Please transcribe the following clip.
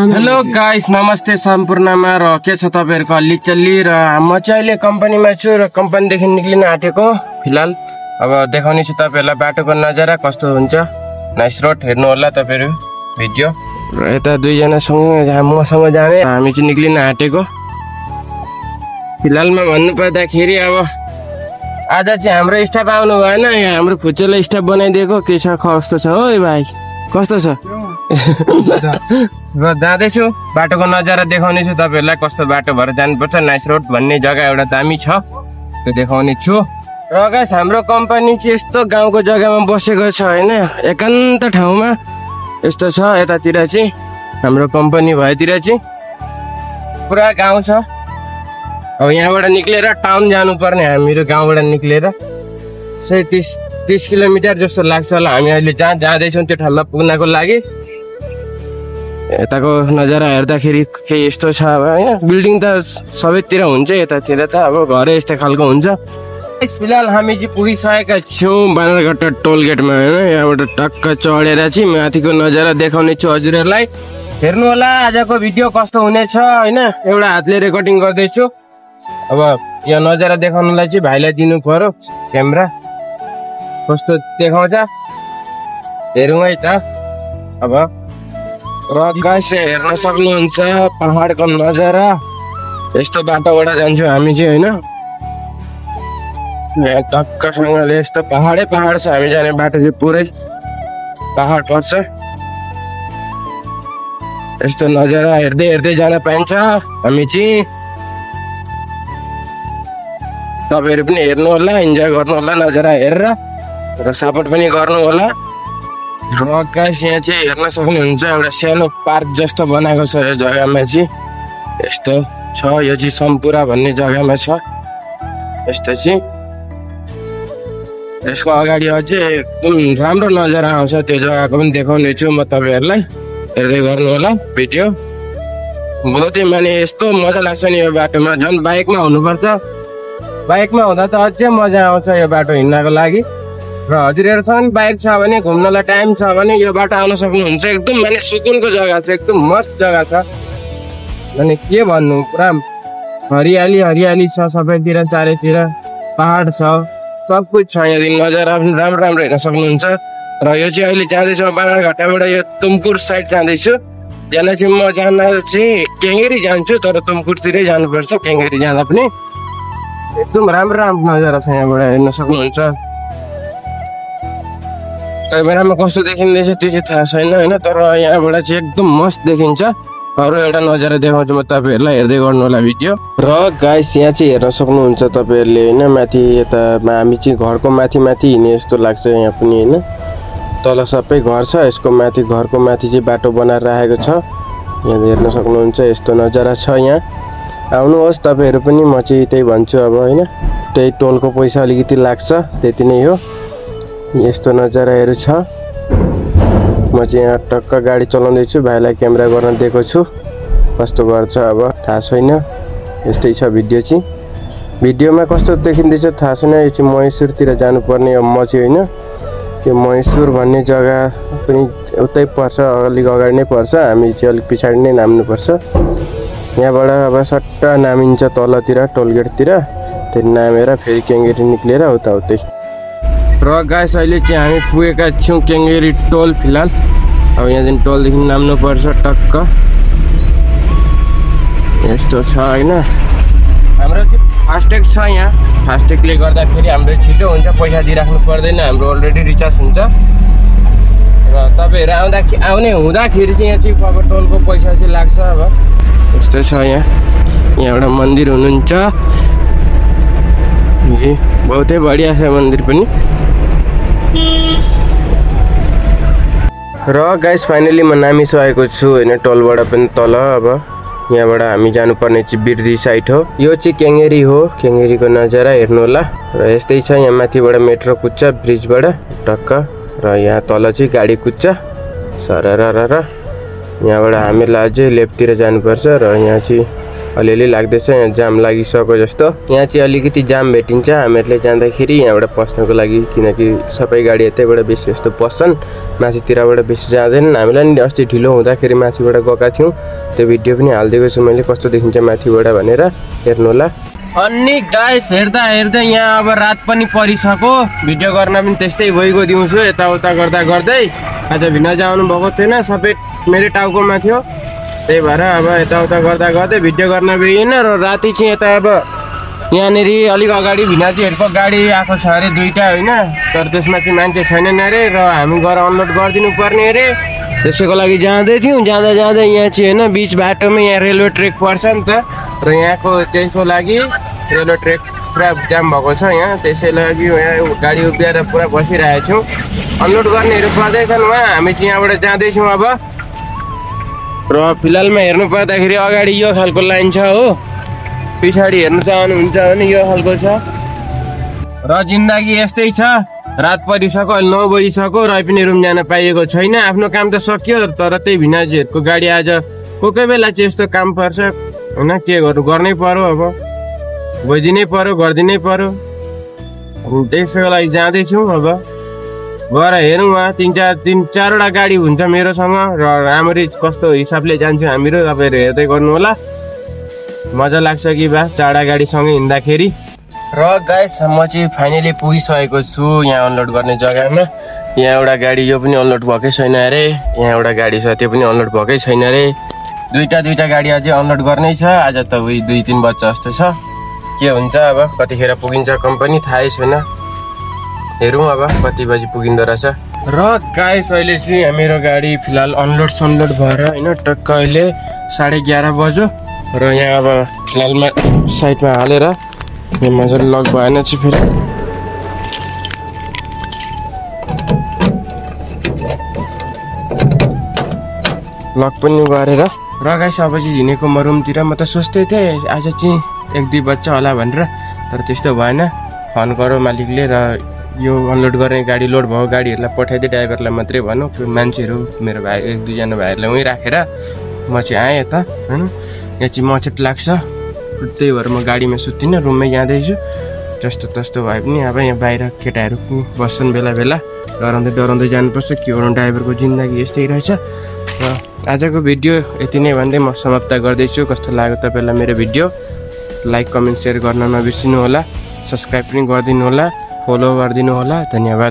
Hello guys, नमस्ते सम्पूर्णमा र के छ तपाईहरुको अलि चल्ली र म चाहिँ अहिले कम्पनीमा छु र कम्पनीदेखि निक्लिन आँटेको फिलहाल। अब देखाउने छु तपाईहरुलाई बाटोको नजारा कस्तो हुन्छ। नाइस रोड हेर्नु होला तपाईहरु भिडियो। र यता दुईजना सँग मसँग जाने हामी चाहिँ निक्लिन आँटेको। फिलहालमा भन्नु पर्दाखेरि अब आज चाहिँ हाम्रो स्टाफ आउनु भएन, यहाँ हाम्रो खुच्चेले स्टाफ बनाइदिएको। के छ कस्तो छ ओइ भाइ, कस्तो छ? र जाँदैछु, बाटोको नजारा देखाउने छु तपाईहरुलाई। कस्तो बाटो भएर जानुपर्छ, नाइस रोड भन्ने जग्गा एउटा दामी छ, त्यो देखाउने छु। र गाइस, हाम्रो कम्पनी चाहिँ यस्तो गाउँको जग्गामा बसेको छ हैन, एकान्त ठाउँमा यस्तो छ। यतातिर चाहिँ हाम्रो कम्पनी भएतिर चाहिँ पुरा गाउँ छ। अब यहाँबाट निक्लेर टाउन जानुपर्ने, हामीहरू गाउँबाट निक्लेर 30 किलोमिटर जस्तो लाग्छ होला। हामी अहिले जहाँ जाँदैछौँ त्यो ठाउँमा पुग्नको लागि। यताको नजारा हेर्दाखेरि के यस्तो छ अब हैन, बिल्डिङ त सबैतिर हुन्छ, यतातिर त अब घरै यस्तै खालको हुन्छ। फिलहाल हामी चाहिँ पुगिसकेका छौँ बानरघट्टा टोल गेटमा हैन। यहाँबाट टक्क चढेर चाहिँ माथिको नजारा देखाउने छु हजुरहरूलाई। हेर्नु होला आजको भिडियो कस्तो हुनेछ हैन। एउटा हातले रेकर्डिङ गर्दैछु। अब यो नजारा देखाउनलाई चाहिँ भाइलाई दिनु पर्यो क्यामेरा, कस्तो देखाउँछ हेरौँ है त। अब र गाइस, हेर्न सक्नुहुन्छ पहाडको नजारा। यस्तो बाटोबाट जान्छौँ हामी चाहिँ हैन। यहाँ टक्कसँगले यस्तो पहाडै पहाड छ। हामी जाने बाटो चाहिँ पुरै पहाड पर्छ। यस्तो नजारा हेर्दै हेर्दै जान पाइन्छ हामी चाहिँ। तपाईहरु पनि हेर्नु होला, इन्जोय गर्नु होला नजारा हेरेर, र सपोर्ट पनि गर्नु होला। र गाइस, यहाँ चाहिँ हेर्न सक्नुहुन्छ एउटा सानो पार्क जस्तो बनाएको छ यो जग्गामा चाहिँ। यस्तो छ, यो चाहिँ सम्पुरा भन्ने जग्गामा छ यस्तो चाहिँ। यसको अगाडि अझै एकदम राम्रो नजारा आउँछ, त्यो जग्गाको पनि देखाउने छु म तपाईहरुलाई। हेर्दै गर्नु होला भिडियो। बहुतै माने यस्तो मजा लाग्छ नि यो बाटोमा, झन् बाइकमा हुनुपर्छ। बाइकमा हुँदा त अझै मजा आउँछ यो बाटो हिँड्नको लागि। र हजुरहरुसँग बाइक छ भने, घुम्नलाई टाइम छ भने यो बाटो आउन सक्नुहुन्छ। एकदम माने सुकुनको जग्गा छ, एकदम मस्त जग्गा छ। अनि के भन्नु, पुरा हरियाली हरियाली छ सबैतिर, चारैतिर पहाड छ, सब कुछ छ। यहाँदेखि नजारा पनि राम्रो राम्रो हेर्न सक्नुहुन्छ। र यो चाहिँ अहिले जाँदैछु बानरघट्टाबाट यो तुमकुर साइड जाँदैछु। जान चाहिँ म जान चाहिँ केङ्गेरी जान्छु, तर तुमकुरतिरै जानुपर्छ। केङ्गेरी जाँदा पनि एकदम राम्रो राम्रो नजारा छ, यहाँबाट हेर्न सक्नुहुन्छ। क्यामेरामा कस्तो देखिँदैछ त्यो चाहिँ थाहा छैन हैन, तर यहाँबाट चाहिँ एकदम मस्त देखिन्छ। अरू एउटा नजारा देखाउँछु म तपाईहरुलाई, हेर्दै गर्नु होला भिडियो। र गाइस, यहाँ चाहिँ हेर्न सक्नुहुन्छ तपाईहरुले हैन, माथि यता हामी चाहिँ घरको माथि माथि हिँड्ने जस्तो लाग्छ यहाँ पनि हैन। तल सबै घर छ, यसको माथि घरको माथि चाहिँ बाटो बनाएर राखेको छ। यहाँ हेर्न सक्नुहुन्छ यस्तो नजारा छ यहाँ। आउनुहोस् तपाईहरु पनि, म चाहिँ त्यही भन्छु अब हैन। त्यही टोलको पैसा अलिकति लाग्छ, त्यति नै हो। यस्तो नजाराहरू छ। म चाहिँ यहाँ टक्क गाडी चलाउँदैछु, भाइलाई क्यामेरा गर्न दिएको छु। कस्तो गर्छ अब थाहा छैन, यस्तै छ भिडियो चाहिँ। भिडियोमा कस्तो देखिँदैछ थाहा छैन। यो चाहिँ महेश्वरतिर जानुपर्ने हो म चाहिँ हैन। यो महेश्वर भन्ने जग्गा पनि उतै पर्छ, अलिक अगाडि नै पर्छ। हामी चाहिँ अलिक पछाडि नै नाम्नुपर्छ। यहाँबाट अब सट्ट नामिन्छ तलतिर टोलगेटतिर, त्यही नामेर फेरि केङ्गेरी निक्लेर उताउतै। र गाइस, अहिले चाहिँ हामी पुगेका छौँ केङ्गेरी टोल फिलहाल। अब यहाँदेखि टोलदेखि नाम्नुपर्छ टक्क। यस्तो छ हैन। हाम्रो चाहिँ फास्ट्याग छ यहाँ। फास्ट्यागले गर्दाखेरि हाम्रो छिटो हुन्छ, पैसा दिइराख्नु पर्दैन, हाम्रो अलरेडी रिचार्ज हुन्छ। र तपाईहरु आउने हुँदाखेरि चाहिँ यहाँ चाहिँ अब टोलको पैसा चाहिँ लाग्छ। अब यस्तो छ यहाँ। यहाँ एउटा मन्दिर हुनुहुन्छ, बहुतै बढिया छ मन्दिर पनि। र गाइस, फाइनली म नामिसकेको छु हैन टोलबाट पनि तल। अब यहाँबाट हामी जानुपर्ने चाहिँ बिर्दी साइड हो। यो चाहिँ केङ्गेरी हो, केङ्गेरीको नजारा हेर्नु होला। र यस्तै छ, यहाँ माथिबाट मेट्रो कुद्छ ब्रिजबाट टक्क। र यहाँ तल चाहिँ गाडी कुद्छ सरर। यहाँबाट हामीलाई अझै लेफ्टतिर जानुपर्छ। र यहाँ चाहिँ अलिअलि लाग्दैछ। यहाँ जाम लागिसक्यो जस्तो। यहाँ चाहिँ अलिकति जाम भेटिन्छ हामीहरूले जाँदाखेरि यहाँबाट पस्नको लागि, किनकि सबै गाडी यतैबाट बेसी जस्तो पस्छन्, माथितिरबाट बेसी जाँदैनन्। हामीलाई नि अस्ति ढिलो हुँदाखेरि माथिबाट गएका थियौँ, त्यो भिडियो पनि हालिदिएको छु मैले कस्तो देखिन्छ माथिबाट भनेर, हेर्नु होला। अनि गाइस हेर्दा हेर्दै यहाँ अब रात पनि परिसक्यो, भिडियो गर्न पनि त्यस्तै भइगयो दिउँसो यताउता गर्दा गर्दै। आज भिनाजु आउनु भएको थिएन, सबै मेरै टाउकोमा थियो, त्यही भएर अब यताउता गर्दा गर्दै भिडियो गर्न भएन। र राति चाहिँ यता अब यहाँनिर अलिक अगाडि भिनाजुहरूको गाडी आएको छ अरे 2टा होइन, तर त्यसमा चाहिँ मान्छे छैनन् अरे र हामी गएर अनलोड गरिदिनु पर्ने अरे। त्यसैको लागि जाँदै थियौँ। जाँदा जाँदै यहाँ चाहिँ होइन बिच बाटोमा यहाँ रेलवे ट्र्याक पर्छ नि त, र यहाँको त्यसको लागि रेलवे ट्र्याक पुरा जाम भएको छ यहाँ, त्यसै लागि यहाँ गाडी उभिएर पुरा बसिरहेको छौँ। अनलोड गर्नेहरू पर्दैछन् उहाँ, हामी चाहिँ यहाँबाट जाँदैछौँ अब। र फिलहालमा हेर्नु पर्दाखेरि अगाडि यो खालको लाइन छ हो, पछाडि हेर्नु चाहनुहुन्छ भने यो खालको छ। र जिन्दगी यस्तै छ, रात परिसक्यो, अहिले 9 बजिसक्यो, र पनि रुम जान पाइएको छैन। आफ्नो काम त सकियो, तर त्यही भिनाजुहरूको गाडी आज कोही कोही बेला चाहिँ यस्तो काम पर्छ होइन, के गर्नु, गर्नै पर्यो, अब गइदिनै पर्यो, गरिदिनै पर्यो। त्यसको लागि जाँदैछौँ अब, गएर हेरौँ। उहाँ 3-4वटा गाडी हुन्छ मेरोसँग, र राम्ररी कस्तो हिसाबले जान्छौँ हामीहरू, तपाईँहरू हेर्दै गर्नु होला। मजा लाग्छ कि बा चारवटा गाडीसँगै हिँड्दाखेरि। र गाइस म चाहिँ फाइनली पुगिसकेको छु यहाँ अनलोड गर्ने जग्गामा। यहाँ एउटा गाडी यो पनि अनलोड भएकै छैन अरे, यहाँ एउटा गाडी छ त्यो पनि अनलोड भएकै छैन अरे। दुईटा गाडी अझै अनलोड गर्नै छ। आज त उही 2-3 बज्छ जस्तो छ, के हुन्छ अब कतिखेर पुगिन्छ कम्पनी थाहै छैन, हेरौँ अब कति बजी पुगिँदो रहेछ। र गाइस अहिले चाहिँ मेरो गाडी फिलहाल अनलोड सनलोड भएर होइन टक्क अहिले 11:30 बज्यो। र यहाँ अब फिलहालमा साइडमा हालेर यहाँ मजाले लक भएन चाहिँ फेरि लक पनि गरेर। र गाइस अब चाहिँ हिँडेको म रुमतिर। म त सोच्दै थिएँ आज चाहिँ 1-2 बज्छ होला भनेर, तर त्यस्तो भएन। फोन गऱ्यो मालिकले र यो अनलोड गर्ने गाडी लोड भएको गाडीहरूलाई पठाइदिए, ड्राइभरलाई मात्रै भनौँ, मान्छेहरू मेरो भाइ 1-2जना भाइहरूलाई उहीँ राखेर म चाहिँ आएँ यता होइन। यहाँ चाहिँ मचेट लाग्छ, त्यही भएर म गाडीमा सुत्दिनँ, रुममै जाँदैछु। जस्तो तस्तो भए पनि अब यहाँ बाहिर केटाहरू पनि बस्छन् बेला बेला, डराउँदै जानुपर्छ, के गर्नु, ड्राइभरको जिन्दगी यस्तै रहेछ। र आजको भिडियो यति नै भन्दै म समाप्त गर्दैछु। कस्तो लाग्यो तपाईँलाई मेरो भिडियो, लाइक कमेन्ट सेयर गर्न नबिर्सिनु होला, सब्सक्राइब पनि गरिदिनु होला, फलो गरिदिनु होला। धन्यवाद।